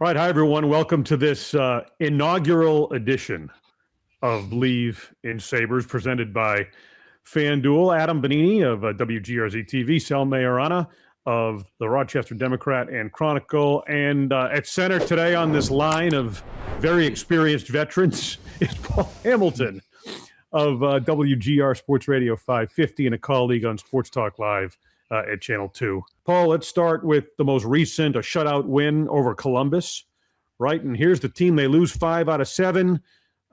All right. Hi, everyone. Welcome to this inaugural edition of Believe in Sabres, presented by FanDuel. Adam Bonini of WGRZ-TV, Sal Majorana of the Rochester Democrat and Chronicle. And at center today on this line of very experienced veterans is Paul Hamilton of WGR Sportsradio 550 and a colleague on Sports Talk Live at Channel 2. Paul, let's start with the most recent, a shutout win over Columbus, right? And here's the team. They lose 5 out of 7,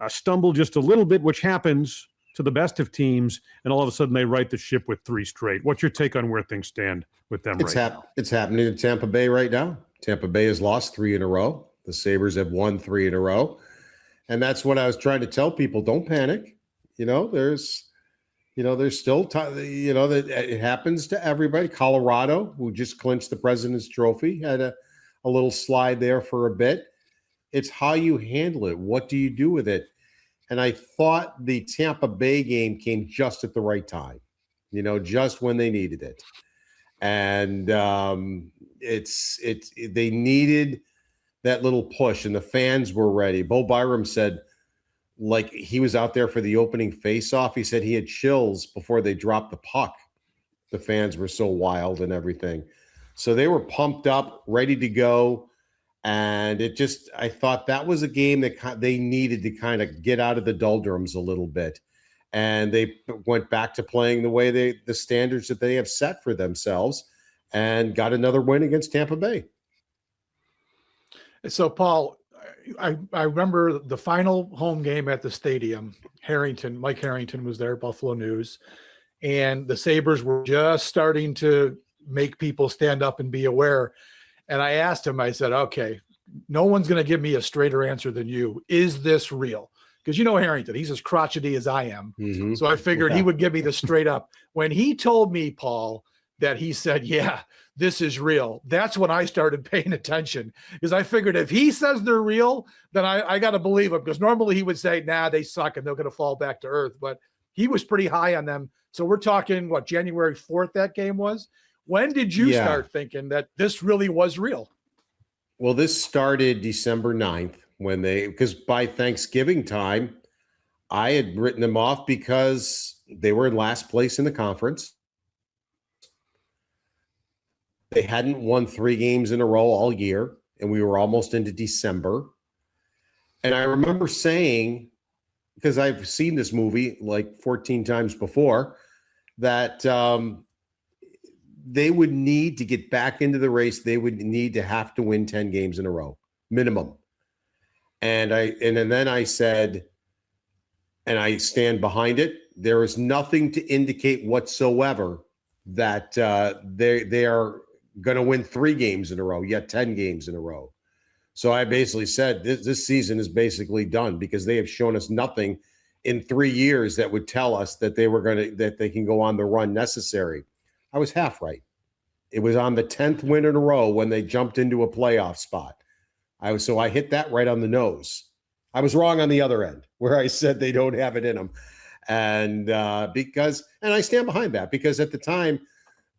stumble just a little bit, which happens to the best of teams, and all of a sudden they right the ship with 3 straight. What's your take on where things stand with them now? It's happening in Tampa Bay right now. Tampa Bay has lost 3 in a row. The Sabres have won 3 in a row. And that's what I was trying to tell people. Don't panic. There's still time, that it happens to everybody. Colorado, who just clinched the President's Trophy, had a little slide there for a bit. It's how you handle it. What do you do with it? And I thought the Tampa Bay game came just at the right time, just when they needed it. And they needed that little push, and the fans were ready. Bo Byram said, like he was out there for the opening face-off. He said he had chills before they dropped the puck. The fans were so wild and everything. So they were pumped up, ready to go. And I thought that was a game that they needed to kind of get out of the doldrums a little bit. And they went back to playing the way the standards that they have set for themselves and got another win against Tampa Bay. So, Paul, I remember the final home game at the stadium. Mike Harrington was there, Buffalo News, and the Sabres were just starting to make people stand up and be aware. And I asked him, I said, okay, no one's going to give me a straighter answer than you. Is this real? Because Harrington, he's as crotchety as I am. Mm-hmm. So I figured he would give me the straight up. When he told me, Paul, that he said, yeah, this is real, that's when I started paying attention, because I figured if he says they're real, then I got to believe him, because normally he would say, nah, they suck and they're going to fall back to earth. But he was pretty high on them. So we're talking, January 4th that game was? When did you start thinking that this really was real? Well, this started December 9th because by Thanksgiving time, I had written them off because they were in last place in the conference. They hadn't won 3 games in a row all year, and we were almost into December. And I remember saying, because I've seen this movie like 14 times before, that they would need to get back into the race. They would need to have to win 10 games in a row, minimum. And then I said, and I stand behind it, there is nothing to indicate whatsoever that they are going to win 3 games in a row, yet 10 games in a row. So I basically said this season is basically done, because they have shown us nothing in 3 years that would tell us that that they can go on the run necessary. I was half right. It was on the 10th win in a row when they jumped into a playoff spot. So I hit that right on the nose. I was wrong on the other end, where I said they don't have it in them. And I stand behind that, because at the time,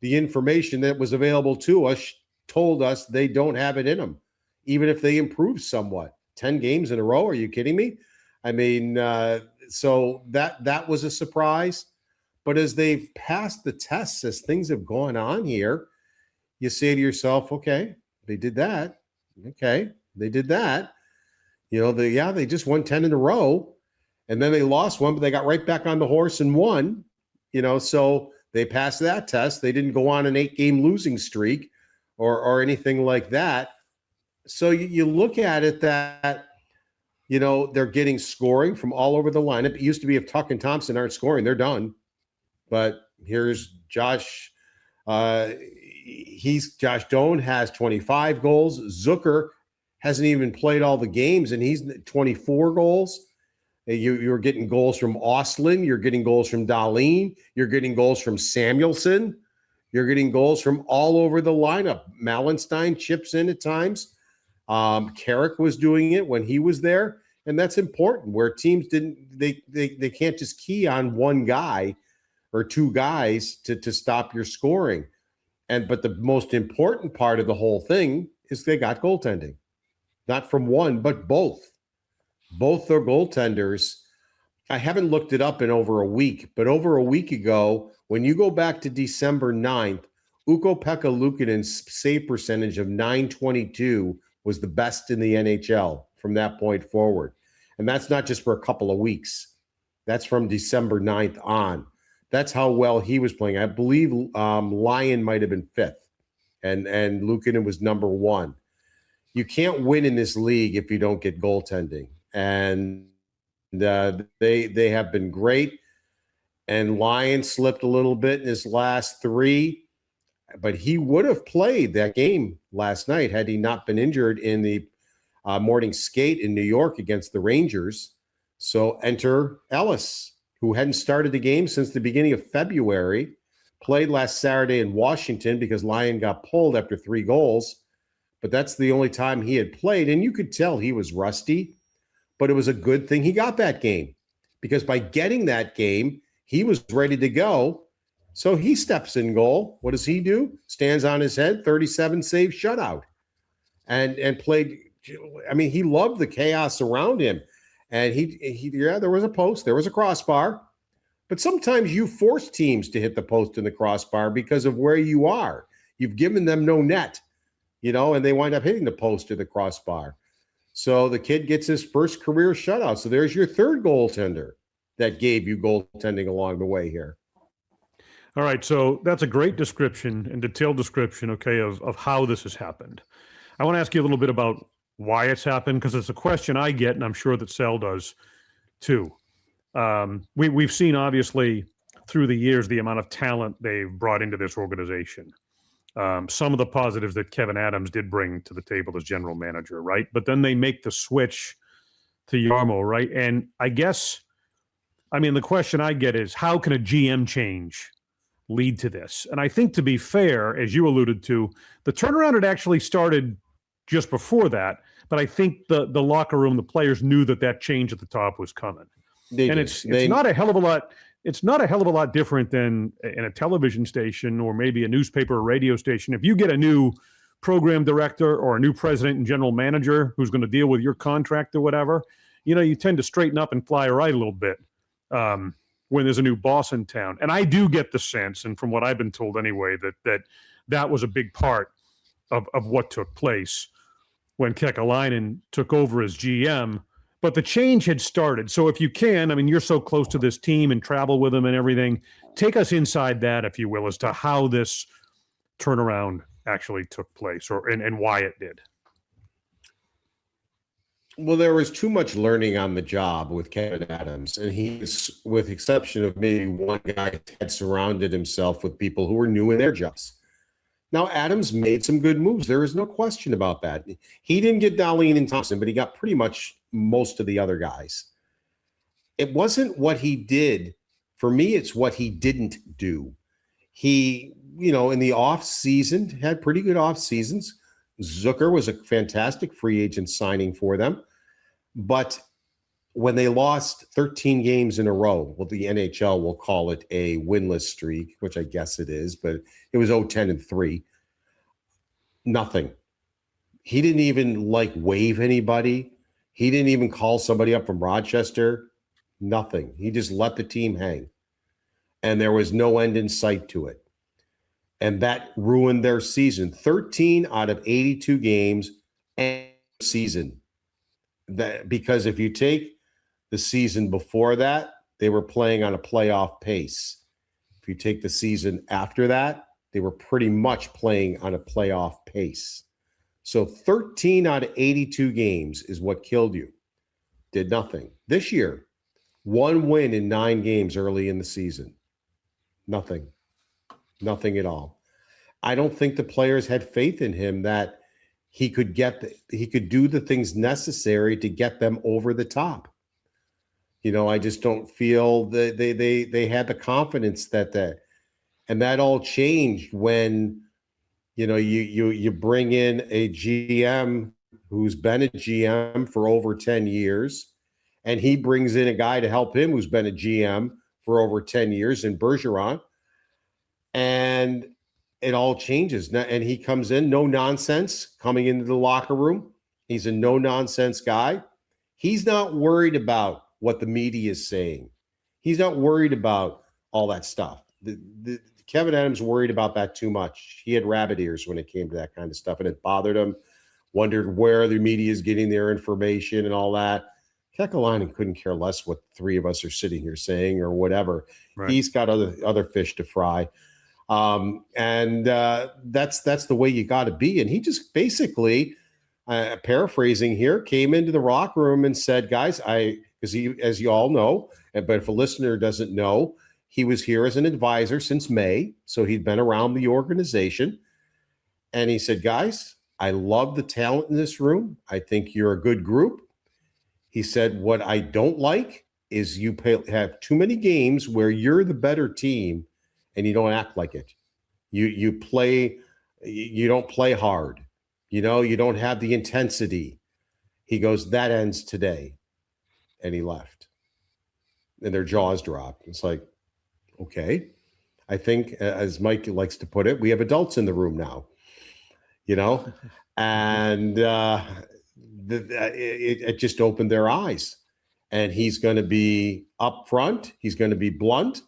the information that was available to us told us they don't have it in them, even if they improve somewhat. 10 games in a row? Are you kidding me? I mean, so that was a surprise. But as they've passed the tests, as things have gone on here, you say to yourself, okay, they did that. Okay, they did that. They just won 10 in a row, and then they lost one, but they got right back on the horse and won. So they passed that test. They didn't go on an 8-game losing streak or anything like that. So you look at it that, they're getting scoring from all over the lineup. It used to be if Tuck and Thompson aren't scoring, they're done. But here's Josh. Josh Doan has 25 goals. Zucker hasn't even played all the games, and he's 24 goals. You're getting goals from Ostlund. You're getting goals from Dahlin. You're getting goals from Samuelson. You're getting goals from all over the lineup. Malenstein chips in at times. Carrick was doing it when he was there, and that's important. Where teams they can't just key on one guy or 2 guys to stop your scoring. But the most important part of the whole thing is they got goaltending. not from one, but both. Both their goaltenders. I haven't looked it up in over a week, but over a week ago, when you go back to December 9th, Ukko-Pekka Luukkonen's save percentage of .922 was the best in the NHL from that point forward. And that's not just for a couple of weeks. That's from December 9th on. That's how well he was playing. I believe Lyon might have been fifth, and Luukkonen was number one. You can't win in this league if you don't get goaltending. And they have been great. And Lyon slipped a little bit in his last three, but he would have played that game last night had he not been injured in the morning skate in New York against the Rangers. So enter Ellis, who hadn't started the game since the beginning of February, played last Saturday in Washington because Lyon got pulled after 3 goals. But that's the only time he had played. And you could tell he was rusty, but it was a good thing he got that game, because by getting that game, he was ready to go. So he steps in goal. What does he do? Stands on his head, 37 save shutout, and played. I mean, he loved the chaos around him. And there was a post, there was a crossbar, but sometimes you force teams to hit the post and the crossbar because of where you are. You've given them no net, and they wind up hitting the post or the crossbar. So the kid gets his first career shutout. So there's your third goaltender that gave you goaltending along the way here. All right, so that's a great description and detailed description, okay, of how this has happened. I want to ask you a little bit about why it's happened, because it's a question I get, and I'm sure that Sal does too. We've seen, obviously, through the years, the amount of talent they've brought into this organization. Some of the positives that Kevin Adams did bring to the table as general manager, right? But then they make the switch to Jarmo, right? And the question I get is, how can a GM change lead to this? And I think, to be fair, as you alluded to, the turnaround had actually started just before that, but I think the locker room, the players knew that change at the top was coming. It's not a hell of a lot. It's not a hell of a lot different than in a television station or maybe a newspaper or radio station. If you get a new program director or a new president and general manager who's going to deal with your contract or whatever, you tend to straighten up and fly right a little bit when there's a new boss in town. And I do get the sense, and from what I've been told anyway, that was a big part of what took place when Kekalainen took over as GM. But the change had started. So if you can, you're so close to this team and travel with them and everything, take us inside that, if you will, as to how this turnaround actually took place and why it did. Well, there was too much learning on the job with Kevin Adams, and he's, with exception of maybe one guy, had surrounded himself with people who were new in their jobs. Now, Adams made some good moves. There is no question about that. He didn't get Dahlin and Thompson, but he got pretty much most of the other guys. It wasn't what he did. For me, it's what he didn't do. He, in the off season, had pretty good off seasons. Zucker was a fantastic free agent signing for them. But when they lost 13 games in a row, well, the NHL will call it a winless streak, which I guess it is, but it was 0-10-3. Nothing. He didn't even wave anybody. He didn't even call somebody up from Rochester. Nothing. He just let the team hang. And there was no end in sight to it. And that ruined their season. 13 out of 82 games and season. Because if you take the season before that, they were playing on a playoff pace. If you take the season after that, they were pretty much playing on a playoff pace. So 13 out of 82 games is what killed you. Did nothing. This year, 1 win in 9 games early in the season. Nothing. Nothing at all. I don't think the players had faith in him that he could do the things necessary to get them over the top. I just don't feel that they had the confidence and that all changed when, you bring in a GM who's been a GM for over 10 years, and he brings in a guy to help him who's been a GM for over 10 years in Bergeron, and it all changes. And he comes in, no nonsense, coming into the locker room. He's a no-nonsense guy. He's not worried about what the media is saying. He's not worried about all that stuff. Kevin Adams worried about that too much. He had rabbit ears when it came to that kind of stuff, and it bothered him, wondered where the media is getting their information and all that. Kekalainen couldn't care less what the three of us are sitting here saying or whatever. Right. He's got other fish to fry. And that's the way you got to be. And he just basically, paraphrasing here, came into the locker room and said, guys, because he, as you all know, but if a listener doesn't know, he was here as an advisor since May. So he'd been around the organization. And he said, guys, I love the talent in this room. I think you're a good group. He said, what I don't like is you have too many games where you're the better team and you don't act like it. You don't play hard. You don't have the intensity. He goes, that ends today. And he left. And their jaws dropped. It's like, okay. I think, as Mike likes to put it, we have adults in the room now, and it just opened their eyes. And he's going to be upfront. He's going to be blunt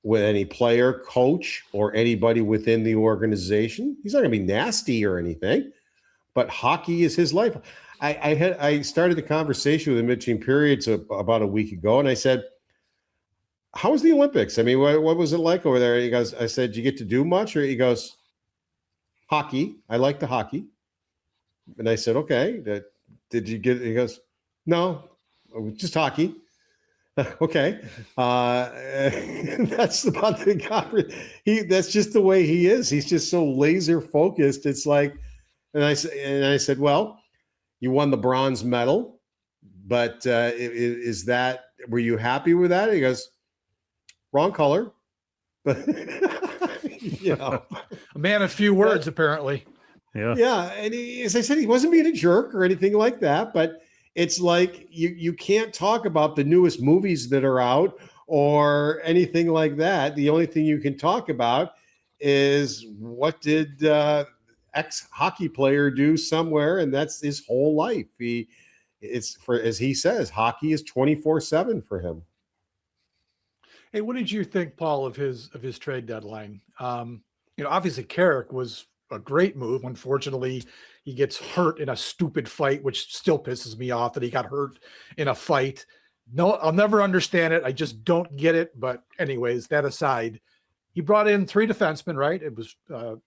with any player, coach, or anybody within the organization. He's not going to be nasty or anything, but hockey is his life. I started the conversation with him between periods about a week ago, and I said, how was the Olympics? I mean, what was it like over there? He goes, I said, did you get to do much? Or he goes, hockey. I like the hockey. And I said, okay. Did you get it? He goes, no, just hockey. Okay. That's about the conversation. That's just the way he is. He's just so laser focused. It's like, and I said, well, you won the bronze medal, but were you happy with that? He goes, wrong color. But a man of few words, apparently. Yeah. Yeah. And as I said, he wasn't being a jerk or anything like that, but it's like you can't talk about the newest movies that are out or anything like that. The only thing you can talk about is what did ex-hockey player do somewhere, and that's his whole life. As he says, hockey is 24/7 for him. Hey, what did you think, Paul, of his trade deadline? Obviously Carrick was a great move. Unfortunately, he gets hurt in a stupid fight, which still pisses me off that he got hurt in a fight. No, I'll never understand it. I just don't get it. But anyways, that aside, he brought in 3 defensemen, right? It was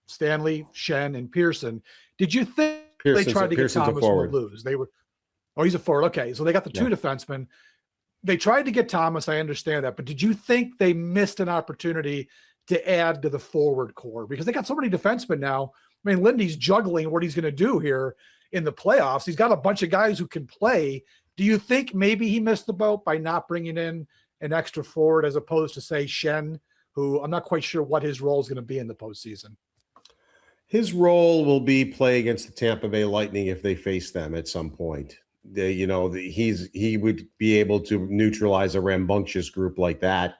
Stanley, Shen, and Pearson. Did you think they tried to get Thomas to lose? He's a forward. Okay, so they got the 2 defensemen. They tried to get Thomas. I understand that. But did you think they missed an opportunity to add to the forward core? Because they got so many defensemen now. I mean, Lindy's juggling what he's going to do here in the playoffs. He's got a bunch of guys who can play. Do you think maybe he missed the boat by not bringing in an extra forward as opposed to, say, Shen, who I'm not quite sure what his role is going to be in the postseason? His role will be play against the Tampa Bay Lightning if they face them at some point. He would be able to neutralize a rambunctious group like that.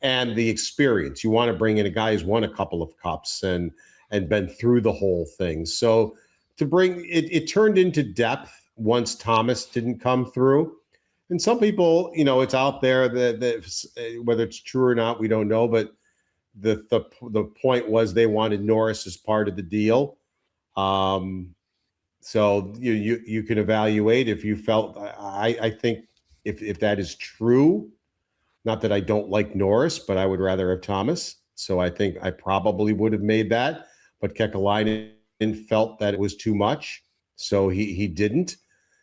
And the experience, you want to bring in a guy who's won a couple of cups and been through the whole thing. So to bring it turned into depth once Thomas didn't come through. And some people, it's out there that whether it's true or not, we don't know. But the point was they wanted Norris as part of the deal. So you can evaluate if you felt. I think if that is true. Not that I don't like Norris, but I would rather have Thomas. So I think I probably would have made that. But Kekalainen felt that it was too much. So he didn't.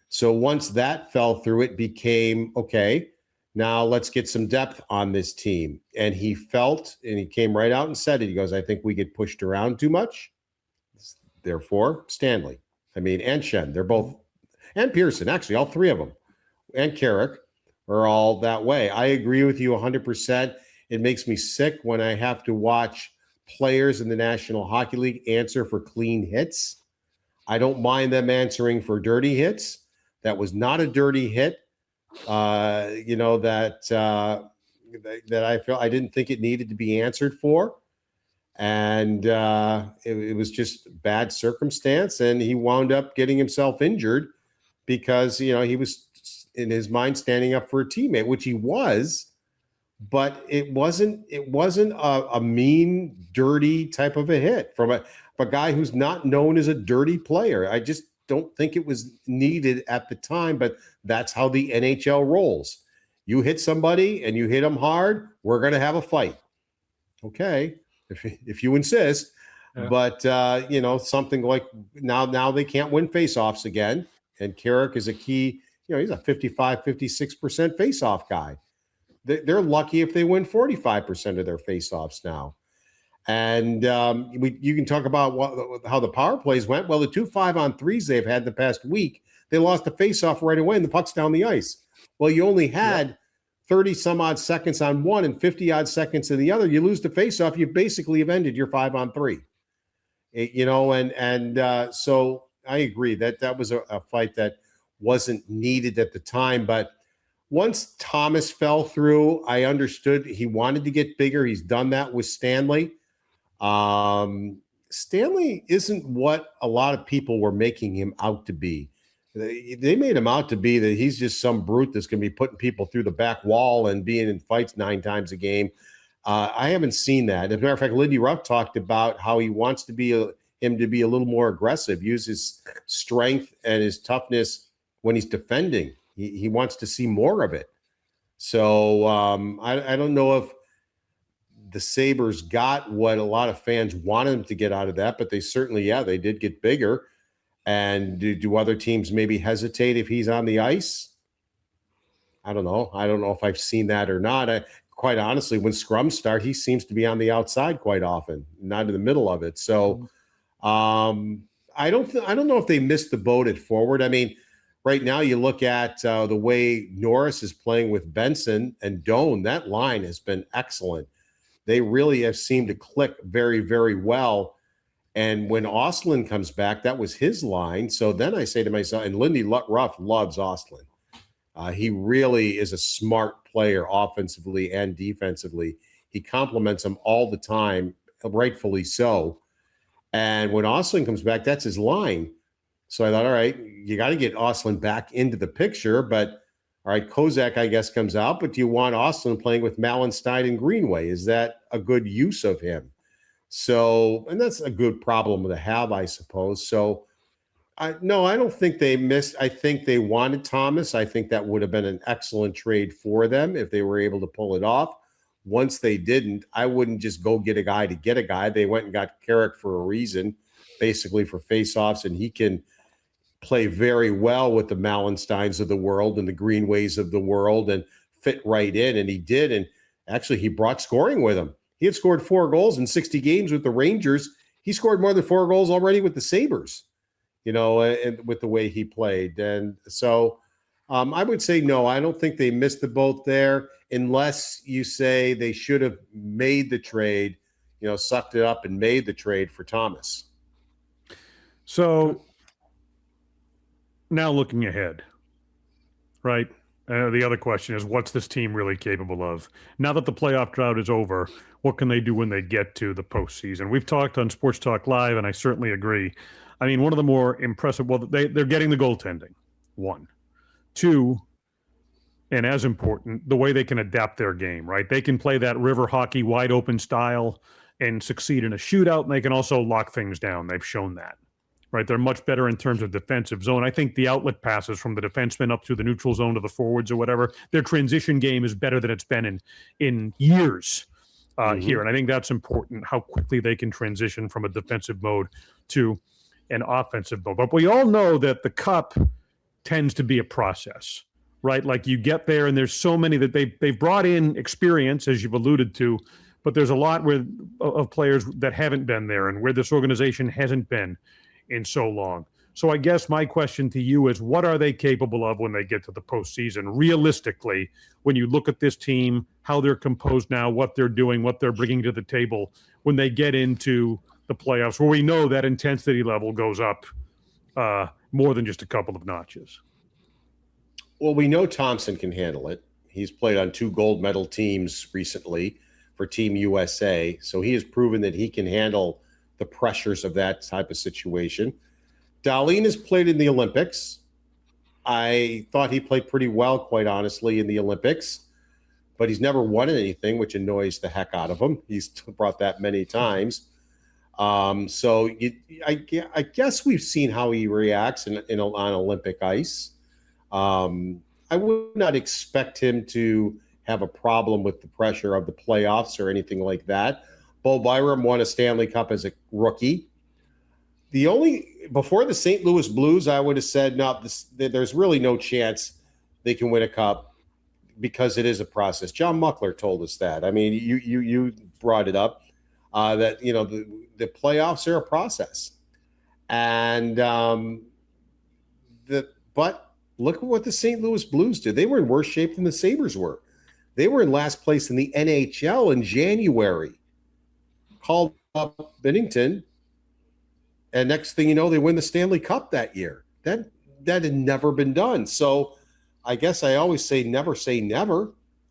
So once that fell through, it became, okay, now let's get some depth on this team. And he felt, and he came right out and said it. He goes, I think we get pushed around too much. Therefore, Stanley. And Shen. They're both, and Pearson, actually, all 3 of them. And Carrick. Are all that way. I agree with you 100%. It makes me sick when I have to watch players in the National Hockey League answer for clean hits. I don't mind them answering for dirty hits. That was not a dirty hit. That I feel I didn't think it needed to be answered for. And it was just bad circumstance. And he wound up getting himself injured because, he was in his mind standing up for a teammate, which he was, but it wasn't a mean, dirty type of a hit from a guy who's not known as a dirty player. I just don't think it was needed at the time, but that's how the NHL rolls. You hit somebody and you hit them hard, we're going to have a fight. Okay, if you insist. Yeah. But, something like now they can't win faceoffs again. And Carrick is a key, he's a 55, 56% faceoff guy. They're lucky if they win 45% of their faceoffs now. And you can talk about how the power plays went. Well, the 2 5-on-3s they've had the past week, they lost the faceoff right away and the puck's down the ice. Well, you only had 30 some odd seconds on one and 50 odd seconds in the other. You lose the faceoff, you basically have ended your 5-on-3. So I agree that was a fight that wasn't needed at the time. But once Thomas fell through, I understood he wanted to get bigger. He's done that with Stanley. Stanley isn't what a lot of people were making him out to be. They made him out to be that he's just some brute that's going to be putting people through the back wall and being in fights 9 times a game. I haven't seen that. As a matter of fact, Lindy Ruff talked about how he wants him to be a little more aggressive, use his strength and his toughness when he's defending. He wants to see more of it. So I don't know if the Sabres got what a lot of fans wanted them to get out of that, but they certainly, they did get bigger. And do other teams maybe hesitate if he's on the ice? I don't know. I don't know if I've seen that or not. Quite honestly, when scrums start, he seems to be on the outside quite often, not in the middle of it. So I don't know if they missed the boat at forward. I mean, right now you look at the way Norris is playing with Benson and Doan. That line has been excellent. They really have seemed to click very, very well. And when Ostlund comes back, that was his line. So then I say to myself, and Lindy Ruff loves Ostlund. He really is a smart player offensively and defensively. He compliments him all the time, rightfully so. And when Ostlund comes back, that's his line. So I thought, all right, you got to get Ostlund back into the picture. But, all right, Kozak, I guess, comes out. But do you want Ostlund playing with Malenstein and Greenway? Is that a good use of him? So, and that's a good problem to have, I suppose. So, no, I don't think they missed. I think they wanted Thomas. I think that would have been an excellent trade for them if they were able to pull it off. Once they didn't, I wouldn't just go get a guy to get a guy. They went and got Carrick for a reason, basically for faceoffs, and he can play very well with the Malensteins of the world and the Greenways of the world and fit right in, and he did. And actually, he brought scoring with him. He had scored 4 goals in 60 games with the Rangers. He scored more than 4 goals already with the Sabres, and with the way he played. And so I would say, no, I don't think they missed the boat there, unless you say they should have made the trade, sucked it up and made the trade for Thomas. So now looking ahead, right? The other question is, what's this team really capable of? Now that the playoff drought is over, what can they do when they get to the postseason? We've talked on Sports Talk Live, and I certainly agree. I mean, one of the more impressive, they're getting the goaltending, 1. 2, and as important, the way they can adapt their game, right? They can play that river hockey wide open style and succeed in a shootout, and they can also lock things down. They've shown that. Right, they're much better in terms of defensive zone. I think the outlet passes from the defenseman up through the neutral zone to the forwards or whatever, their transition game is better than it's been in years here. And I think that's important, how quickly they can transition from a defensive mode to an offensive mode. But we all know that the Cup tends to be a process, right? Like you get there and there's so many that they've brought in experience, as you've alluded to, but there's a lot of players that haven't been there and where this organization hasn't been in so long. So I guess my question to you is, what are they capable of when they get to the postseason? Realistically, when you look at this team, how they're composed now, what they're doing, what they're bringing to the table, when they get into the playoffs, where we know that intensity level goes up more than just a couple of notches. Well, we know Thompson can handle it. He's played on 2 gold medal teams recently for Team USA, so he has proven that he can handle the pressures of that type of situation. Dahlin has played in the Olympics. I thought he played pretty well, quite honestly, in the Olympics, but he's never won anything, which annoys the heck out of him. He's brought that many times. So I guess we've seen how he reacts on Olympic ice. I would not expect him to have a problem with the pressure of the playoffs or anything like that. Bo Byram won a Stanley Cup as a rookie. Before the St. Louis Blues, I would have said, no, there's really no chance they can win a cup because it is a process. John Muckler told us that. I mean, you brought it up, that, the playoffs are a process. And but look at what the St. Louis Blues did. They were in worse shape than the Sabres were. They were in last place in the NHL in January. Called up Binnington, and next thing you know, they win the Stanley Cup that year. That had never been done. So I guess I always say never.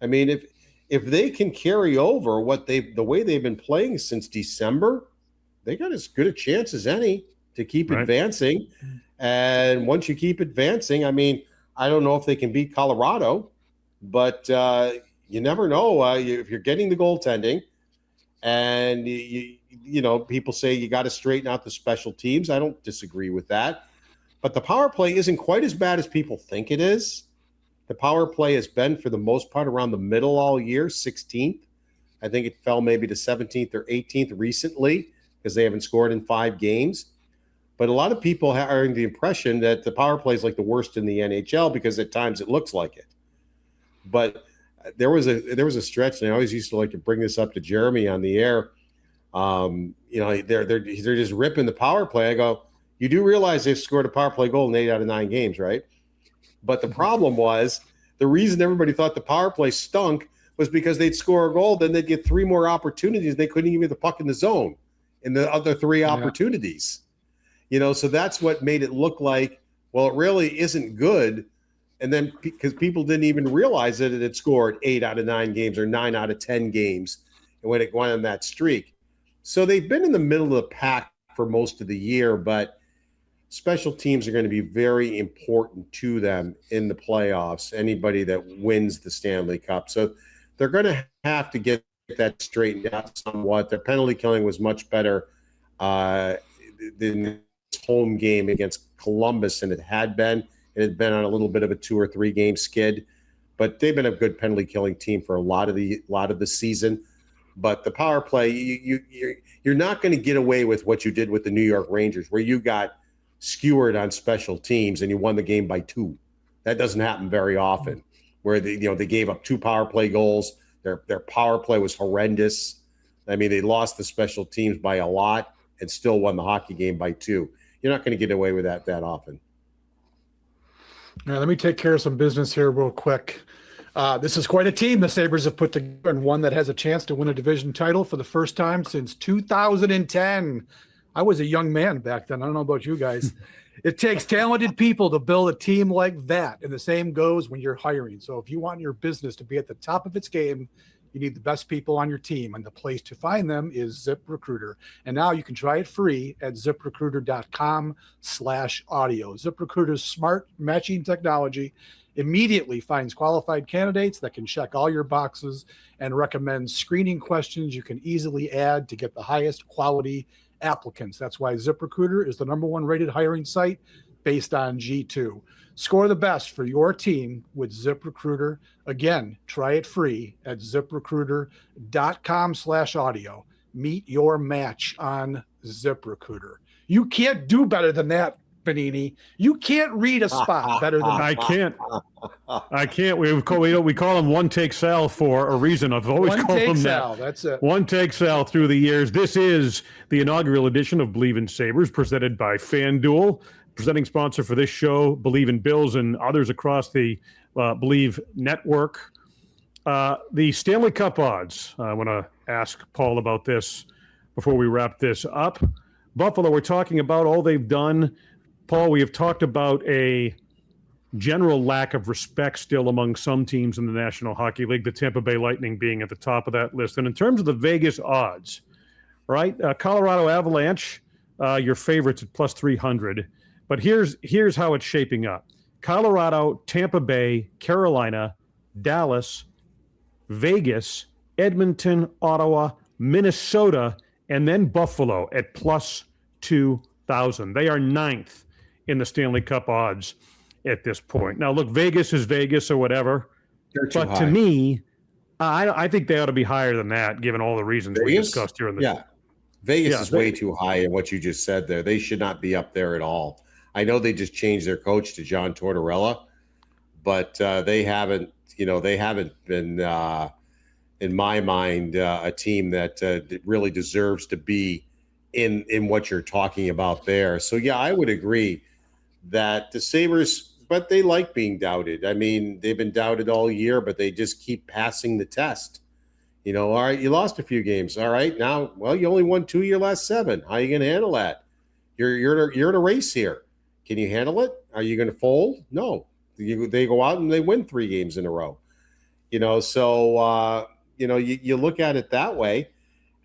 I mean, if they can carry over the way they've been playing since December, they got as good a chance as any to keep advancing. And once you keep advancing, I mean, I don't know if they can beat Colorado, but you never know. If you're getting the goaltending, and people say you got to straighten out the special teams. I don't disagree with that, but the power play isn't quite as bad as people think it is. The power play has been, for the most part, around the middle all year, 16th. I think it fell maybe to 17th or 18th recently because they haven't scored in 5 games. But a lot of people are in the impression that the power play is like the worst in the NHL because at times it looks like it. But there was a stretch, and I always used to like to bring this up to Jeremy on the air. They're just ripping the power play. I go, you do realize they've scored a power play goal in 8 out of 9 games, right? But the problem was, the reason everybody thought the power play stunk was because they'd score a goal, then they'd get 3 more opportunities. They couldn't even get the puck in the zone in the other 3 opportunities. So that's what made it look like, well, it really isn't good. And then because people didn't even realize that it had scored 8 out of 9 games or 9 out of 10 games and when it went on that streak. So they've been in the middle of the pack for most of the year, but special teams are going to be very important to them in the playoffs, anybody that wins the Stanley Cup. So they're going to have to get that straightened out somewhat. Their penalty killing was much better than this home game against Columbus than it had been. It had been on a little bit of a 2 or 3 game skid, but they've been a good penalty killing team for a lot of the season. But the power play, you're not going to get away with what you did with the New York Rangers, where you got skewered on special teams and you won the game by 2. That doesn't happen very often. Where they gave up 2 power play goals. Their power play was horrendous. I mean, they lost the special teams by a lot and still won the hockey game by 2. You're not going to get away with that often. All right, let me take care of some business here real quick. This is quite a team the Sabres have put together, and one that has a chance to win a division title for the first time since 2010. I was a young man back then. I don't know about you guys. It takes talented people to build a team like that, and the same goes when you're hiring. So if you want your business to be at the top of its game, you need the best people on your team, and the place to find them is ZipRecruiter. And now you can try it free at ZipRecruiter.com/audio. ZipRecruiter's smart matching technology immediately finds qualified candidates that can check all your boxes and recommends screening questions you can easily add to get the highest quality applicants. That's why ZipRecruiter is the #1 rated hiring site based on G2. Score the best for your team with ZipRecruiter. Again, try it free at ZipRecruiter.com/audio. Meet your match on ZipRecruiter. You can't do better than that, Benini. You can't read a spot better than that. I can't. We call him One Take Sal for a reason. I've always called him Sal, that. that's it. One Take Sal through the years. This is the inaugural edition of Believe in Sabres, presented by FanDuel. Presenting sponsor for this show, Believe in Bills, and others across the Believe network. The Stanley Cup odds. I want to ask Paul about this before we wrap this up. Buffalo, we're talking about all they've done. Paul, we have talked about a general lack of respect still among some teams in the National Hockey League, the Tampa Bay Lightning being at the top of that list. And in terms of the Vegas odds, right, Colorado Avalanche, your favorites at plus 300. But here's how it's shaping up. Colorado, Tampa Bay, Carolina, Dallas, Vegas, Edmonton, Ottawa, Minnesota, and then Buffalo at plus 2,000. They are 9th in the Stanley Cup odds at this point. Now, look, Vegas is Vegas or whatever. They're too but high. To me, I think they ought to be higher than that, given all the reasons we discussed here in the show. Vegas is way too high in what you just said there. They should not be up there at all. I know they just changed their coach to John Tortorella, but they haven't been, in my mind, a team that really deserves to be in what you're talking about there. So, yeah, I would agree that the Sabres, but they like being doubted. I mean, they've been doubted all year, but they just keep passing the test. All right, you lost a few games. All right, now, well, you only won 2 of your last 7. How are you going to handle that? You're in a race here. Can you handle it? Are you going to fold? No. They go out and they win 3 games in a row. So you look at it that way,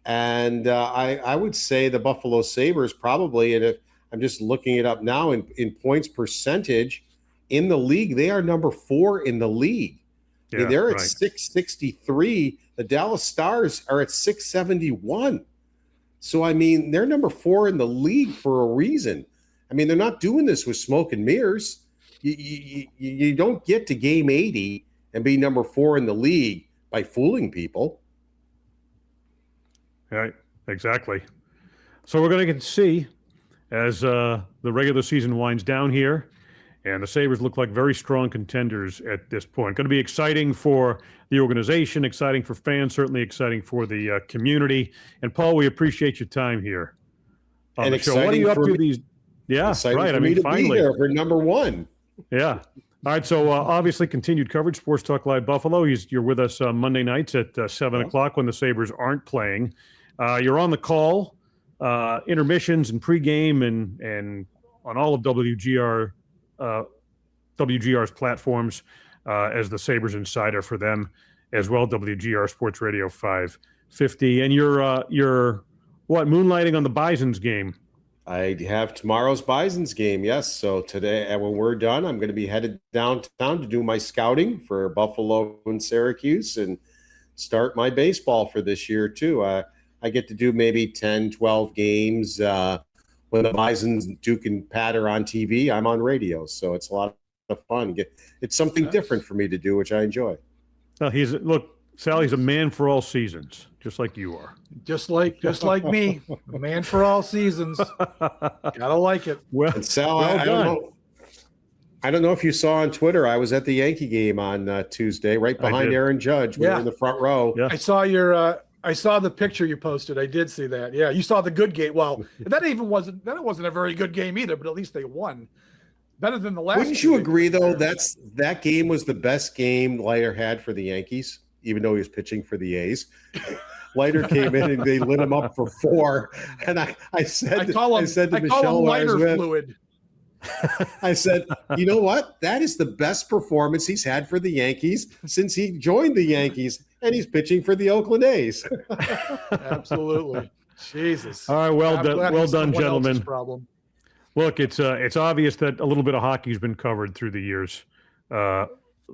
and I would say the Buffalo Sabres probably, and if I'm just looking it up now in points percentage in the league, they are number 4 in the league. I mean, they're at 663. The Dallas Stars are at 671. So, I mean, they're number 4 in the league for a reason. I mean, they're not doing this with smoke and mirrors. You don't get to game 80 and be number 4 in the league by fooling people. Right, exactly. So we're going to get to see as the regular season winds down here, and the Sabres look like very strong contenders at this point. Going to be exciting for the organization, exciting for fans, certainly exciting for the community. And Paul, we appreciate your time here on the show. What are you up to these? Yeah, right. I mean, finally, be there for number 1. Yeah. All right. So obviously, continued coverage. Sports Talk Live Buffalo. You're with us Monday nights at 7 o'clock when the Sabres aren't playing. You're on the call, intermissions and pregame, and on all of WGR's platforms as the Sabres Insider for them as well. WGR Sportsradio 550. And you're what, moonlighting on the Bison's game? I have tomorrow's Bison's game, yes. So today, when we're done, I'm going to be headed downtown to do my scouting for Buffalo and Syracuse and start my baseball for this year, too. I get to do maybe 10, 12 games. When the Bisons, Duke and Pat are on TV, I'm on radio. So it's a lot of fun. It's something different for me to do, which I enjoy. Sally's a man for all seasons, just like you are. Just like me, a man for all seasons. Gotta like it. Well, and Sal, I don't know if you saw on Twitter, I was at the Yankee game on Tuesday, right behind Aaron Judge. We were in the front row. Yeah. I saw the picture you posted. I did see that. Yeah, you saw the good game. Well, that wasn't a very good game either, but at least they won. Better than the last. Wouldn't you agree, though, that game was the best game Leiter had for the Yankees, even though he was pitching for the A's? Leiter came in and they lit him up for 4. And I said to Michelle, lighter fluid. I said, you know what? That is the best performance he's had for the Yankees since he joined the Yankees, and he's pitching for the Oakland A's. Absolutely. Jesus. All right, well done, gentlemen. Look, it's obvious that a little bit of hockey's been covered through the years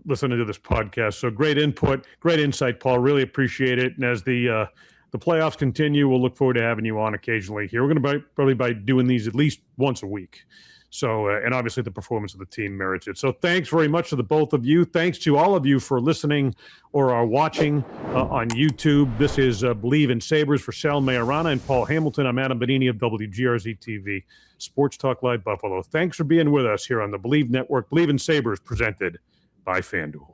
listening to this podcast. So great input, great insight, Paul. Really appreciate it. And as the playoffs continue, we'll look forward to having you on occasionally here. We're going to probably be doing these at least once a week. So, and obviously the performance of the team merits it. So thanks very much to the both of you. Thanks to all of you for listening or are watching on YouTube. This is Believe in Sabres for Sal Majorana and Paul Hamilton. I'm Adam Benini of WGRZ-TV, Sports Talk Live Buffalo. Thanks for being with us here on the Believe Network. Believe in Sabres, presented by FanDuel.